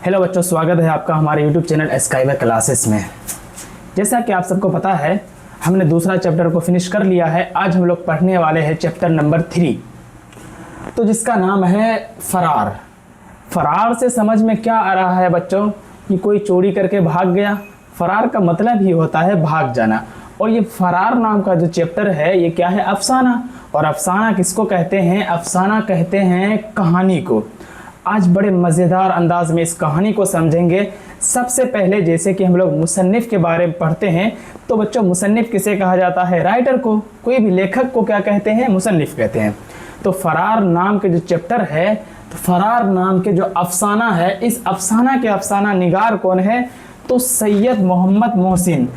Hello बच्चों, स्वागत है आपका हमारे यूट्यूब चैनल स्काईवे क्लासेस में। जैसा कि आप सबको पता है, हमने दूसरा चैप्टर को फिनिश कर लिया है। आज हम लोग पढ़ने वाले हैं चैप्टर नंबर 3, तो जिसका नाम है फरार। फरार से समझ में क्या आ रहा है बच्चों कि कोई चोरी करके भाग गया। फरार का मतलब ही होता है भाग जाना। और ये फरार नाम का जो चैप्टर है ये क्या है? अफसाना। और अफसाना किसको कहते हैं? अफसाना कहते हैं कहानी को। आज बड़े मज़ेदार अंदाज में इस कहानी को समझेंगे। सबसे पहले जैसे कि हम लोग मुसन्निफ़ के बारे में पढ़ते हैं, तो बच्चों मुसन्निफ़ किसे कहा जाता है? राइटर को। कोई भी लेखक को क्या कहते हैं? मुसन्निफ़ कहते हैं। तो फरार नाम के जो चैप्टर है, तो फरार नाम के जो अफसाना है, इस अफसाना के अफसाना निगार कौन है? तो सैयद मोहम्मद मोहसिन।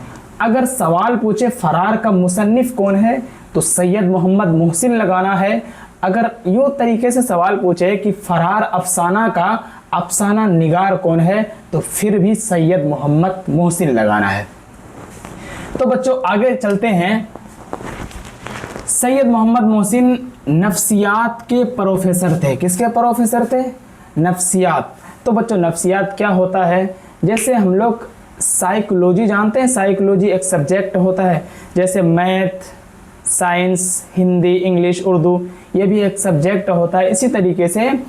अगर सवाल पूछे फरार का मुसन्निफ़ कौन है, तो सैयद मोहम्मद मोहसिन लगाना है। अगर यूँ तरीके से सवाल पूछे कि फरार अफसाना का अफसाना निगार कौन है, तो फिर भी सैयद मोहम्मद मोहसिन लगाना है। तो बच्चों आगे चलते हैं। सैयद मोहम्मद मोहसिन नफ्सियात के प्रोफेसर थे। किसके प्रोफेसर थे? नफ्सियात। तो बच्चों नफ्सियात क्या होता है? जैसे हम लोग साइकोलॉजी जानते हैं, साइकोलॉजी एक सब्जेक्ट होता है। जैसे math, science, Hindi, English, Urdu, ये भी एक सब्जेक्ट होता है। इसी तरीके से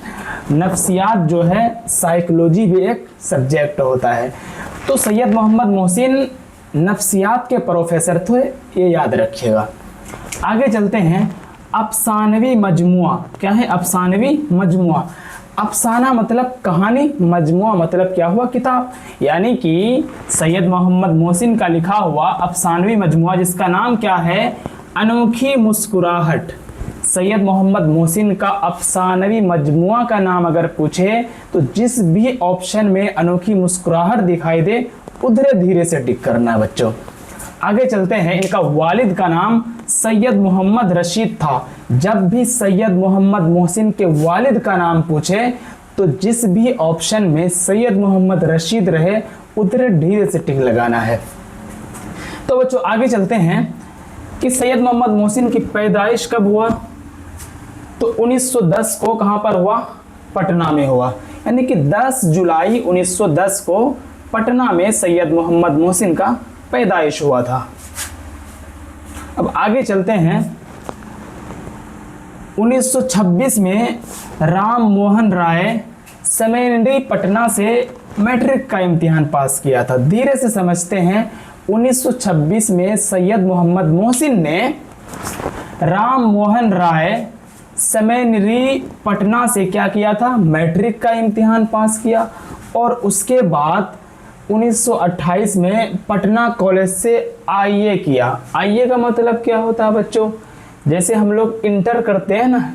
नफ्सियात जो है, साइकोलॉजी भी एक सब्जेक्ट होता है। तो सैयद मोहम्मद मोहसिन नफ्सियात के प्रोफेसर थे, ये याद रखिएगा। आगे चलते हैं। अफसानवी मजमुआ। क्या है? अफसानवी मजमुआ। अफसाना मतलब कहानी, मजमुआ मतलब क्या हुआ? किताब। यानी कि सैयद मोहम्मद मोहसिन का लिखा हुआ अफसानवी मजमुआ, जिसका नाम क्या है? अनोखी मुस्कुराहट। सैयद मोहम्मद मोहसिन का अफसानवी मजमुआ का नाम अगर पूछे, तो जिस भी ऑप्शन में अनोखी मुस्कुराहट दिखाई दे, उधर धीरे से टिक करना है बच्चों। आगे चलते हैं। इनका वालिद का नाम सैयद मोहम्मद रशीद था। जब भी सैयद मोहम्मद मोहसिन के वालिद का नाम पूछे, तो जिस भी ऑप्शन में सैयद मोहम्मद रशीद रहे, उधर धीरे से टिक लगाना है। तो बच्चों आगे चलते हैं कि सैयद मोहम्मद मोहसिन की पैदाइश कब हुआ? तो 1910 को कहाँ पर हुआ? पटना में हुआ। यानी कि 10 जुलाई 1910 को पटना में सैयद मोहम्मद मोहसिन का पैदाइश हुआ था। अब आगे चलते हैं। 1926 में राम मोहन राय सेमेंडरी पटना से मैट्रिक का इम्तिहान पास किया था। धीरे से समझते हैं। 1926 में सैयद मोहम्मद मोहसिन ने राम मोहन राय सेमेंडरी पटना से क्या किया था? मैट्रिक का इम्तिहान पास किया। और उसके बाद 1928 में पटना कॉलेज से आईए किया। आईए का मतलब क्या होता है बच्चों? जैसे हम लोग इंटर करते हैं ना,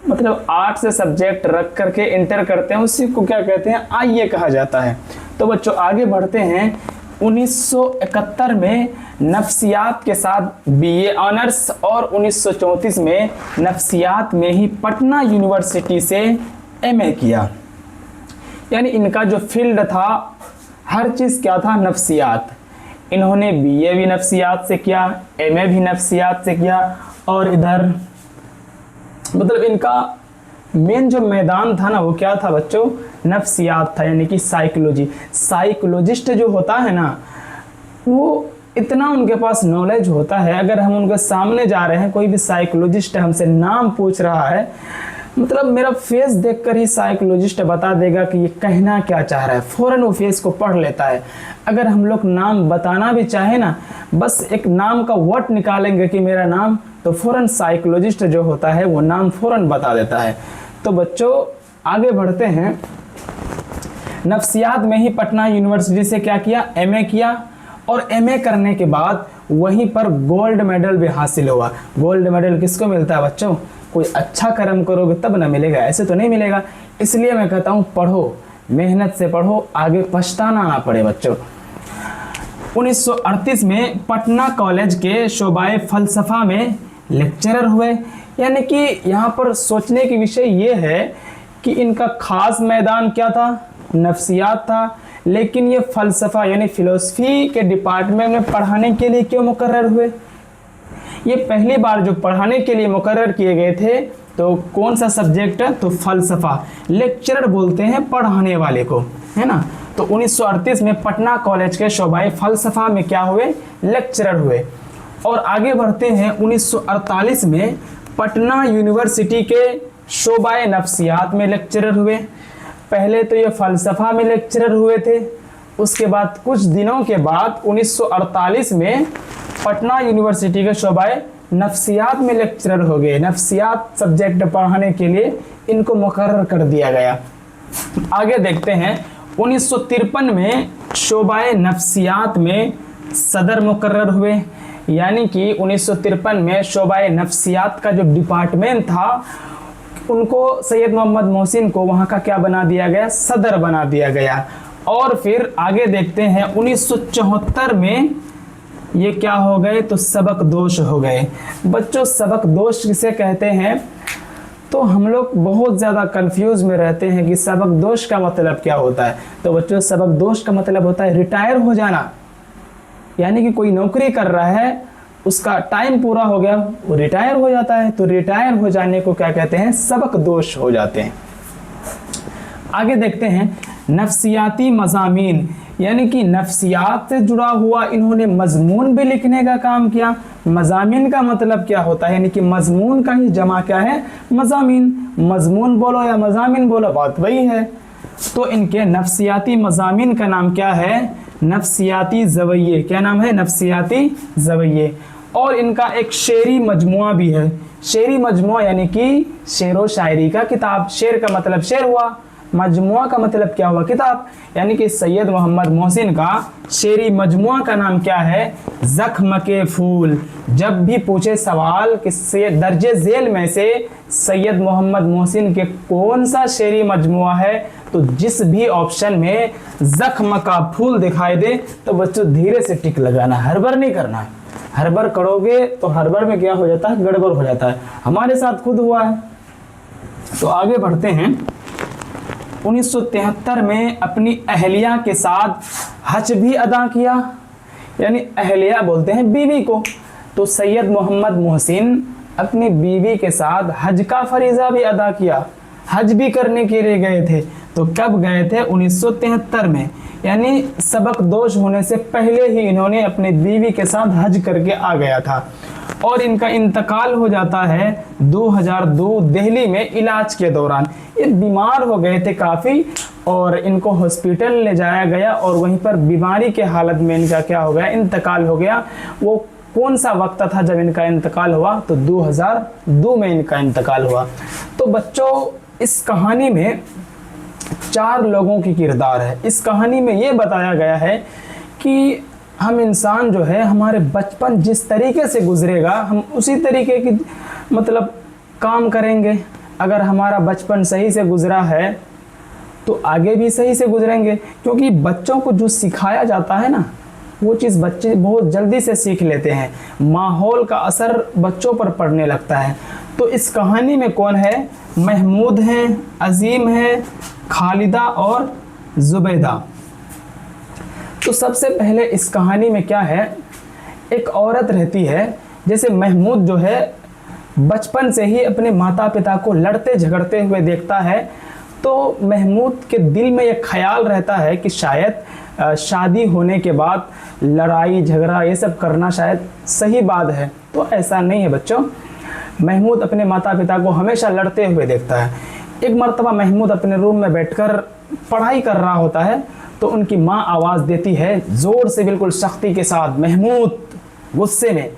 मतलब आर्ट्स से सब्जेक्ट रख करके इंटर करते हैं, उसी को क्या कहते हैं? आईए कहा जाता है। तो बच्चों आगे बढ़ते हैं। 1971 में नफ्सियात के साथ बीए ऑनर्स और 1934 में नफ्सियात में ही पटना यूनिवर्सिटी से एमए किया। यानी इनका जो फील्ड था, हर चीज़ क्या था? नफ्सियात। इन्होंने बीए भी नफ्सियात से किया, एमए भी नफ्सियात से किया, और इधर मतलब इनका मेन जो मैदान था ना, वो क्या था बच्चों? नफ्सियात था। यानी कि साइकोलॉजी। साइकोलॉजिस्ट जो होता है ना, वो इतना उनके पास नॉलेज होता है, अगर हम उनके सामने जा रहे हैं, कोई भी साइकोलॉजिस्ट हमसे नाम पूछ रहा है, मतलब मेरा फेस देखकर ही साइकोलॉजिस्ट बता देगा कि ये कहना क्या चाह रहा है। फ़ौरन वो फेस को पढ़ लेता है। अगर हम लोग नाम बताना भी चाहे ना, बस एक नाम का वर्ड निकालेंगे कि मेरा नाम, तो फ़ौरन साइकोलॉजिस्ट जो होता है वो नाम फ़ौरन बता देता है। तो बच्चों आगे बढ़ते हैं। नफ्सियात में ही पटना यूनिवर्सिटी से क्या किया? एमए किया। और एमए करने के बाद वहीं पर गोल्ड मेडल भी हासिल हुआ। गोल्ड मेडल किसको मिलता है बच्चों? कोई अच्छा कर्म करोगे तब ना मिलेगा, ऐसे तो नहीं मिलेगा। इसलिए मैं कहता हूँ पढ़ो, मेहनत से पढ़ो, आगे पछताना ना पड़े बच्चों। 1938 में पटना कॉलेज के शोबाए फ़लसफ़ा में लेक्चरर हुए। यानी कि यहाँ पर सोचने की विषय ये है कि इनका खास मैदान क्या था? नफ्सियात था। लेकिन ये फ़लसफ़ा यानी फ़िलोसफ़ी के डिपार्टमेंट में पढ़ाने के लिए क्यों मुकर्रर हुए? ये पहली बार जो पढ़ाने के लिए मुकर्रर किए गए थे, तो कौन सा सब्जेक्ट? तो फलसफा। लेक्चरर बोलते हैं पढ़ाने वाले को, है ना। तो 1938 में पटना कॉलेज के शोबाए फलसफा में क्या हुए? लेक्चरर हुए। और आगे बढ़ते हैं, 1948 में पटना यूनिवर्सिटी के शोबाए नफ्सियात में लेक्चरर हुए। पहले तो ये फलसफा में लेक्चरर हुए थे, उसके बाद कुछ दिनों के बाद 1948 में पटना यूनिवर्सिटी के शोबाए नफ्सियात में लेक्चरर हो गए। नफ्सियात सब्जेक्ट पढ़ाने के लिए इनको मुकर्रर कर दिया गया। आगे देखते हैं, 1953 में शोबाए नफ्सियात में सदर मुकर्रर हुए, यानी कि 1953 में शोबाए नफ्सियात का जो डिपार्टमेंट था उनको सैयद मोहम्मद मोहसिन को वहाँ का क्या बना दिया गया? सदर बना दिया गया। और फिर आगे देखते हैं, 1974 में ये क्या हो गए? तो सबक दोष हो गए। बच्चों सबक दोष किसे कहते हैं? तो हम लोग बहुत ज़्यादा कंफ्यूज में रहते हैं कि सबक दोष का मतलब क्या होता है। तो बच्चों सबक दोष का मतलब होता है रिटायर हो जाना, यानी कि कोई नौकरी कर रहा है, उसका टाइम पूरा हो गया, वो रिटायर हो जाता है। तो रिटायर हो जाने को क्या कहते हैं? सबक दोष हो जाते हैं। आगे देखते हैं, नफ्सियाती मज़ामीन, यानी कि नफ्सियात से जुड़ा हुआ इन्होंने मजमून भी लिखने का काम किया। मज़ामीन का मतलब क्या होता है? यानी कि मजमून का ही जमा क्या है? मज़ामीन। मजमून बोलो या मज़ामीन बोलो, बात वही है। तो इनके नफ्सियाती मज़ामीन का नाम क्या है? नफ्सियाती ज़वैये। क्या नाम है? नफ्सियाती ज़वैये। और इनका एक शेरी मजमुआ भी है। शेरी मजमुआ यानी कि शेर व शायरी का किताब। शेर का मतलब शेर हुआ, मजमुआ का मतलब क्या हुआ? किताब। यानी कि सैयद मोहम्मद मोहसिन का शेरी मजमुआ का नाम क्या है? ज़ख्म के फूल। जब भी पूछे सवाल कि दर्जे झेल में से सैयद मोहम्मद मोहसिन के कौन सा शेरी मजमुआ है, तो जिस भी ऑप्शन में ज़ख्म का फूल दिखाई दे तो बच्चों धीरे से टिक लगाना, हड़बड़ नहीं करना है। हड़बड़ करोगे तो हड़बड़ में क्या हो जाता है? गड़बड़ हो जाता है। हमारे साथ खुद हुआ है। तो आगे बढ़ते हैं, 1973 में अपनी अहलिया के साथ हज भी अदा किया, यानी अहलिया बोलते हैं बीवी को। तो सैयद मोहम्मद मोहसिन अपनी बीवी के साथ हज का फरीज़ा भी अदा किया, हज भी करने के लिए गए थे। तो कब गए थे? 1973 में, यानी सबक दोष होने से पहले ही इन्होंने अपनी बीवी के साथ हज करके आ गया था। और इनका इंतकाल हो जाता है 2002 दिल्ली में इलाज के दौरान। ये बीमार हो गए थे काफ़ी और इनको हॉस्पिटल ले जाया गया और वहीं पर बीमारी के हालत में इनका क्या हो गया? इंतकाल हो गया। वो कौन सा वक्त था जब इनका इंतकाल हुआ? तो 2002 में इनका इंतकाल हुआ। तो बच्चों इस कहानी में 4 लोगों की किरदार है। इस कहानी में ये बताया गया है कि हम इंसान जो है, हमारे बचपन जिस तरीके से गुजरेगा हम उसी तरीके की मतलब काम करेंगे। अगर हमारा बचपन सही से गुजरा है तो आगे भी सही से गुजरेंगे, क्योंकि बच्चों को जो सिखाया जाता है ना वो चीज़ बच्चे बहुत जल्दी से सीख लेते हैं। माहौल का असर बच्चों पर पड़ने लगता है। तो इस कहानी में कौन है? महमूद हैं, अजीम हैं, खालिदा और जुबैदा। तो सबसे पहले इस कहानी में क्या है? एक औरत रहती है, जैसे महमूद जो है बचपन से ही अपने माता पिता को लड़ते झगड़ते हुए देखता है। तो महमूद के दिल में एक ख्याल रहता है कि शायद शादी होने के बाद लड़ाई झगड़ा ये सब करना शायद सही बात है। तो ऐसा नहीं है बच्चों। महमूद अपने माता पिता को हमेशा लड़ते हुए देखता है। एक मर्तबा महमूद अपने रूम में बैठकर पढ़ाई कर रहा होता है तो उनकी माँ आवाज़ देती है ज़ोर से, बिल्कुल सख्ती के साथ, महमूद, गुस्से में।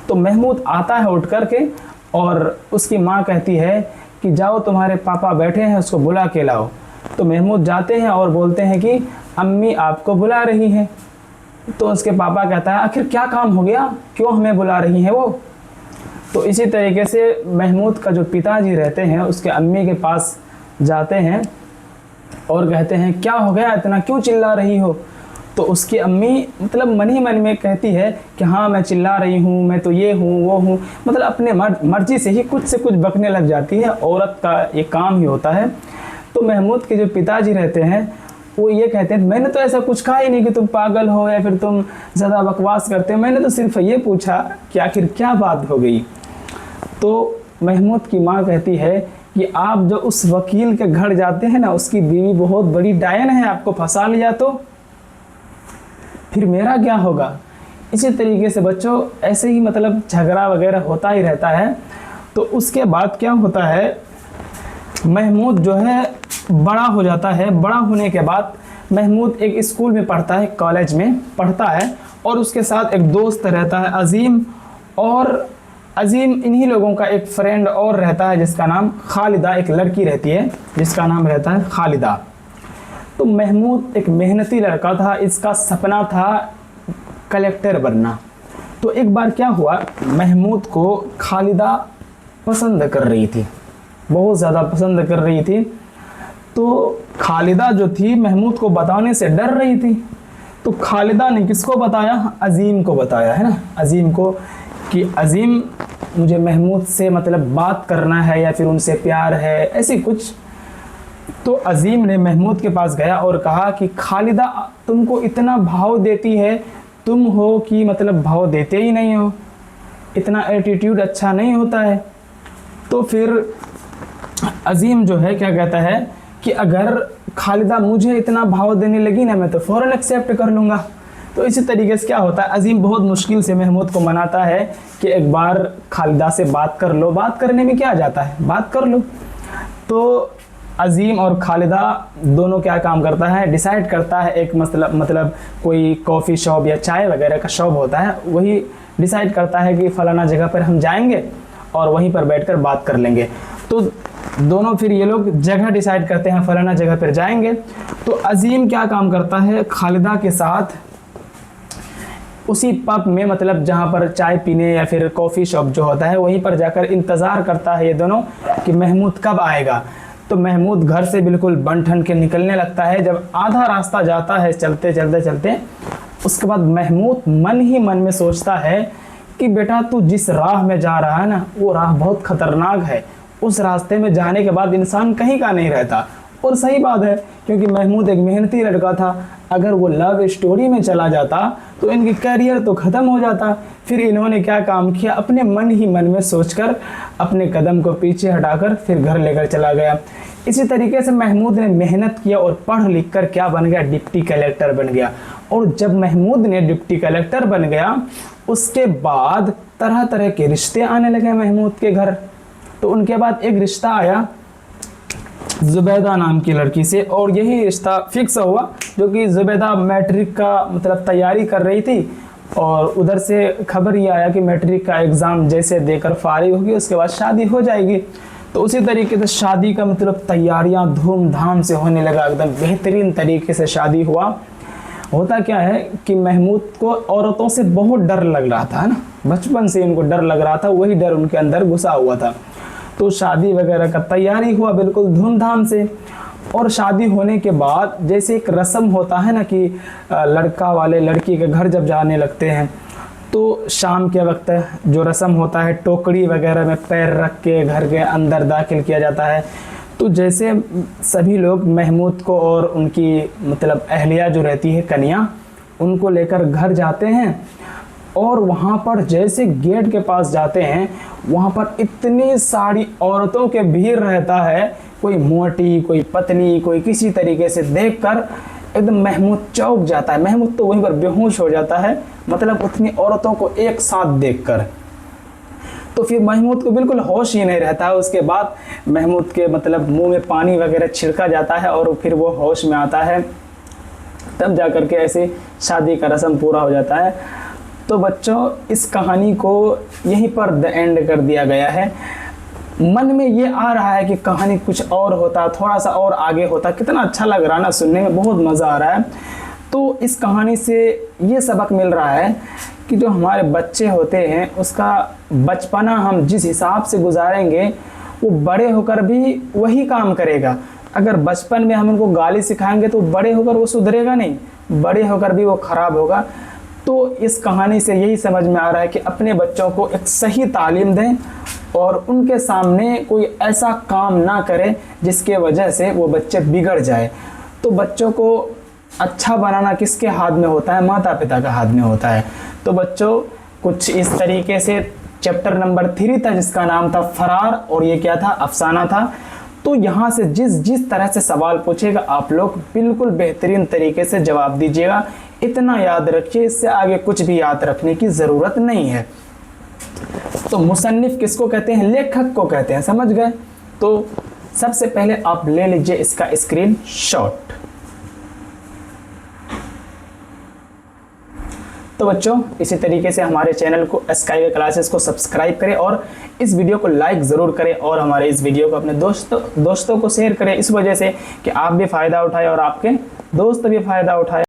तो महमूद आता है उठ कर के और उसकी माँ कहती है कि जाओ तुम्हारे पापा बैठे हैं, उसको बुला के लाओ। तो महमूद जाते हैं और बोलते हैं कि अम्मी आपको बुला रही हैं। तो उसके पापा कहता है आखिर क्या काम हो गया, क्यों हमें बुला रही हैं वो। तो इसी तरीके से महमूद का जो पिताजी रहते हैं उसके अम्मी के पास जाते हैं और कहते हैं क्या हो गया, इतना क्यों चिल्ला रही हो। तो उसकी अम्मी मतलब मन ही मन में कहती है कि हाँ मैं चिल्ला रही हूँ, मैं तो ये हूँ वो हूँ, मतलब अपने मर्जी से ही कुछ से कुछ बकने लग जाती है। औरत का ये काम ही होता है। तो महमूद के जो पिताजी रहते हैं वो ये कहते हैं मैंने तो ऐसा कुछ कहा ही नहीं कि तुम पागल हो या फिर तुम ज़्यादा बकवास करते हो, मैंने तो सिर्फ ये पूछा कि आखिर क्या बात हो गई। तो महमूद की माँ कहती है कि आप जो उस वकील के घर जाते हैं ना, उसकी बीवी बहुत बड़ी डायन है, आपको फंसा लिया तो फिर मेरा क्या होगा। इसी तरीके से बच्चों ऐसे ही मतलब झगड़ा वगैरह होता ही रहता है। तो उसके बाद क्या होता है, महमूद जो है बड़ा हो जाता है। बड़ा होने के बाद महमूद एक स्कूल में पढ़ता है, कॉलेज में पढ़ता है, और उसके साथ एक दोस्त रहता है अजीम, और अजीम इन्हीं लोगों का एक फ्रेंड और रहता है जिसका नाम खालिदा, एक लड़की रहती है जिसका नाम रहता है खालिदा। तो महमूद एक मेहनती लड़का था, इसका सपना था कलेक्टर बनना। तो एक बार क्या हुआ, महमूद को खालिदा पसंद कर रही थी, बहुत ज़्यादा पसंद कर रही थी। तो खालिदा जो थी महमूद को बताने से डर रही थी। तो खालिदा ने किसको बताया, अजीम को बताया, है ना, अजीम को, कि अजीम मुझे महमूद से मतलब बात करना है या फिर उनसे प्यार है, ऐसी कुछ। तो अजीम ने महमूद के पास गया और कहा कि खालिदा तुमको इतना भाव देती है, तुम हो कि मतलब भाव देते ही नहीं हो, इतना एटीट्यूड अच्छा नहीं होता है। तो फिर अजीम जो है क्या कहता है कि अगर खालिदा मुझे इतना भाव देने लगी ना, मैं तो फ़ौरन एक्सेप्ट कर लूँगा। तो इसी तरीके से क्या होता है, अजीम बहुत मुश्किल से महमूद को मनाता है कि एक बार खालिदा से बात कर लो, बात करने में क्या जाता है, बात कर लो। तो अजीम और खालिदा दोनों क्या काम करता है, डिसाइड करता है, एक मतलब कोई कॉफ़ी शॉप या चाय वगैरह का शॉप होता है, वही डिसाइड करता है कि फ़लाना जगह पर हम जाएंगे और वहीं पर बैठकर बात कर लेंगे। तो दोनों फिर ये लोग जगह डिसाइड करते हैं, फ़लाना जगह पर जाएंगे। तो अजीम क्या काम करता है, खालिदा के साथ उसी पब में, मतलब जहाँ पर चाय पीने या फिर कॉफ़ी शॉप जो होता है वहीं पर जाकर इंतज़ार करता है ये दोनों कि महमूद कब आएगा। तो महमूद घर से बिल्कुल बन ठन के निकलने लगता है। जब आधा रास्ता जाता है चलते चलते चलते, उसके बाद महमूद मन ही मन में सोचता है कि बेटा तू जिस राह में जा रहा है ना, वो राह बहुत ख़तरनाक है, उस रास्ते में जाने के बाद इंसान कहीं का नहीं रहता। और सही बात है, क्योंकि महमूद एक मेहनती लड़का था, अगर वो लव स्टोरी में चला जाता तो इनकी करियर तो ख़त्म हो जाता। फिर इन्होंने क्या काम किया, अपने मन ही मन में सोचकर अपने कदम को पीछे हटाकर फिर घर लेकर चला गया। इसी तरीके से महमूद ने मेहनत किया और पढ़ लिख कर क्या बन गया, डिप्टी कलेक्टर बन गया। और जब महमूद ने डिप्टी कलेक्टर बन गया, उसके बाद तरह तरह के रिश्ते आने लगे महमूद के घर। तो उनके बाद एक रिश्ता आया ज़ुबैदा नाम की लड़की से, और यही रिश्ता फिक्स हुआ, जो कि ज़ुबैदा मैट्रिक का मतलब तैयारी कर रही थी, और उधर से खबर ये आया कि मैट्रिक का एग्ज़ाम जैसे देकर फारिग होगी उसके बाद शादी हो जाएगी। तो उसी तरीके से शादी का मतलब तैयारियां धूमधाम से होने लगा, एकदम बेहतरीन तरीके से शादी हुआ। होता क्या है कि महमूद को औरतों से बहुत डर लग रहा था, है ना, बचपन से उनको डर लग रहा था, वही डर उनके अंदर घुसा हुआ था। तो शादी वगैरह का तैयारी हुआ बिल्कुल धूमधाम से। और शादी होने के बाद जैसे एक रस्म होता है ना कि लड़का वाले लड़की के घर जब जाने लगते हैं, तो शाम के वक्त जो रस्म होता है, टोकरी वगैरह में पैर रख के घर के अंदर दाखिल किया जाता है। तो जैसे सभी लोग महमूद को और उनकी मतलब अहलिया जो रहती है, कन्या, उनको लेकर घर जाते हैं, और वहाँ पर जैसे गेट के पास जाते हैं, वहाँ पर इतनी सारी औरतों के भीड़ रहता है, कोई मोटी, कोई पतली, कोई किसी तरीके से देखकर एकदम महमूद चौंक जाता है। महमूद तो वहीं पर बेहोश हो जाता है, मतलब उतनी औरतों को एक साथ देखकर। तो फिर महमूद को बिल्कुल होश ही नहीं रहता है। उसके बाद महमूद के मतलब मुंह में पानी वगैरह छिड़का जाता है और फिर वो होश में आता है, तब जाकर के ऐसे शादी का रस्म पूरा हो जाता है। तो बच्चों, इस कहानी को यहीं पर द एंड कर दिया गया है। मन में ये आ रहा है कि कहानी कुछ और होता, थोड़ा सा और आगे होता, कितना अच्छा लग रहा है ना, सुनने में बहुत मज़ा आ रहा है। तो इस कहानी से ये सबक मिल रहा है कि जो हमारे बच्चे होते हैं, उसका बचपना हम जिस हिसाब से गुजारेंगे, वो बड़े होकर भी वही काम करेगा। अगर बचपन में हम उनको गाली सिखाएंगे तो बड़े होकर वो सुधरेगा नहीं, बड़े होकर भी वो ख़राब होगा। तो इस कहानी से यही समझ में आ रहा है कि अपने बच्चों को एक सही तालीम दें और उनके सामने कोई ऐसा काम ना करें जिसके वजह से वो बच्चे बिगड़ जाए। तो बच्चों को अच्छा बनाना किसके हाथ में होता है? माता पिता का हाथ में होता है। तो बच्चों, कुछ इस तरीके से चैप्टर नंबर 3 था जिसका नाम था फरार, और ये क्या था, अफसाना था। तो यहाँ से जिस तरह से सवाल पूछेगा आप लोग बिल्कुल बेहतरीन तरीके से जवाब दीजिएगा। इतना याद रखिए, इससे आगे कुछ भी याद रखने की ज़रूरत नहीं है। तो मुसन्निफ किसको कहते हैं, लेखक को कहते हैं, समझ गए। तो सबसे पहले आप ले लीजिए इसका स्क्रीन शॉट। तो बच्चों इसी तरीके से हमारे चैनल को स्काईवे क्लासेस को सब्सक्राइब करें और इस वीडियो को लाइक ज़रूर करें और हमारे इस वीडियो को अपने दोस्तों को शेयर करें, इस वजह से कि आप भी फ़ायदा उठाएं और आपके दोस्त भी फ़ायदा उठाएं।